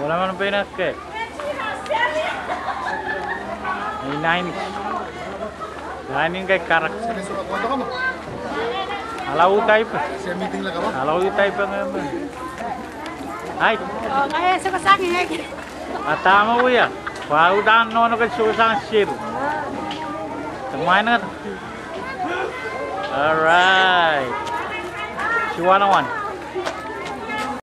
Wala man pinak ke. Lain kay karak. Alaw type. Saya meeting lah kamu. Alaw type ang. Ay. Oh, kaya sa kasangin ay. Atama mo ya. Pau dan no ka susang shir. Tamain na. All right. Si 101.